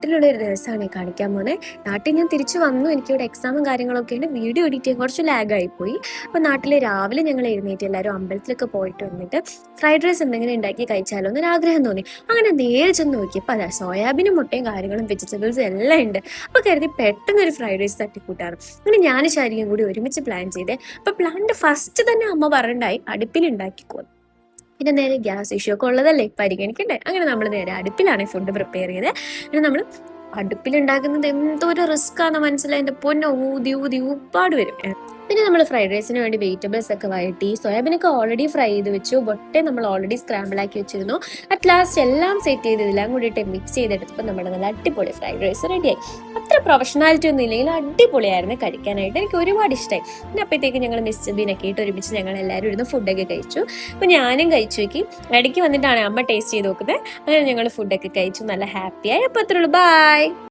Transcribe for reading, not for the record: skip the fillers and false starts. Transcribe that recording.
നാട്ടിലുള്ള ഒരു ദിവസമാണ് കാണിക്കാൻ പോണേ. നാട്ടിൽ ഞാൻ തിരിച്ചു വന്നു. എനിക്കിവിടെ എക്സാമും കാര്യങ്ങളൊക്കെ ഉണ്ട്. വീഡിയോ എഡിറ്റ് ചെയ്യാൻ കുറച്ച് ലാഗായി പോയി. അപ്പോൾ നാട്ടിൽ രാവിലെ ഞങ്ങൾ എഴുന്നേറ്റ് എല്ലാവരും അമ്പലത്തിലൊക്കെ പോയിട്ട് വന്നിട്ട് ഫ്രൈഡ് റൈസ് എന്തെങ്കിലും ഉണ്ടാക്കി കഴിച്ചാലോ എന്നൊരു ആഗ്രഹം തോന്നി. അങ്ങനെ നേരെ ചെന്ന് നോക്കിയപ്പോൾ അതാ സോയാബീനും മുട്ടയും കാര്യങ്ങളും വെജിറ്റബിൾസും എല്ലാം ഉണ്ട്. അപ്പോൾ കരുതി പെട്ടെന്ന് ഒരു ഫ്രൈഡ് റൈസ് തട്ടിക്കൂട്ടാണ്. അങ്ങനെ ഞാൻ ശാരികയും കൂടി ഒരുമിച്ച് പ്ലാൻ ചെയ്തേ. അപ്പോൾ പ്ലാനിൻ്റെ ഫസ്റ്റ് തന്നെ അമ്മ പറഞ്ഞിട്ടായി അടുപ്പിൽ ഉണ്ടാക്കിക്കോ. പിന്നെ നേരെ ഗ്യാസ് ഇഷ്യൂ ഒക്കെ ഉള്ളതല്ലേ പരിഗണിക്കണ്ടേ. അങ്ങനെ നമ്മൾ നേരെ അടുപ്പിലാണ് ഫുഡ് പ്രിപ്പയർ ചെയ്തത്. അങ്ങനെ നമ്മൾ അടുപ്പിലുണ്ടാക്കുന്നത് എന്തോ ഒരു റിസ്ക് ആണ് മനസ്സിലായി. എൻ്റെ പൊന്നെ ഊതി ഊതി ഉപ്പാട് വരും. പിന്നെ നമ്മൾ ഫ്രൈഡ് റൈസിന് വേണ്ടി വെജിറ്റബിൾസ് ഒക്കെ വഴറ്റി സോയാബീനൊക്കെ ഓൾറെഡി ഫ്രൈ ചെയ്ത് വെച്ചു. ബൊട്ടെ നമ്മൾ ഓൾറെഡി സ്ക്രാമ്പിൾ ആക്കി വെച്ചിരുന്നു. അറ്റ് ലാസ്റ്റ് എല്ലാം സെറ്റ് ചെയ്തതെല്ലാം കൂടിയിട്ട് മിക്സ് ചെയ്തെടുത്തപ്പോൾ നമ്മുടെ നല്ല അടിപൊളി ഫ്രൈഡ് റൈസ് റെഡിയായി. അത്ര പ്രൊഫഷണാലിറ്റി ഒന്നും ഇല്ലെങ്കിൽ അടിപൊളിയായിരുന്നു കഴിക്കാനായിട്ട്. എനിക്ക് ഒരുപാട് ഇഷ്ടമായി. പിന്നെ അപ്പോഴത്തേക്ക് ഞങ്ങൾ മിസ്റ്റർ ബീനൊക്കെ ഇട്ട് ഒരുമിച്ച് ഞങ്ങൾ എല്ലാവരും ഇരുന്ന് ഫുഡൊക്കെ കഴിച്ചു. അപ്പോൾ ഞാനും കഴിച്ചു നോക്കി. ഇടയ്ക്ക് വന്നിട്ടാണ് അമ്മ ടേസ്റ്റ് ചെയ്ത് നോക്കുന്നത്. അങ്ങനെ ഞങ്ങൾ ഫുഡൊക്കെ കഴിച്ചു. നല്ല ഹാപ്പിയായി. അപ്പോൾ അത്രയുള്ളൂ. ബൈ.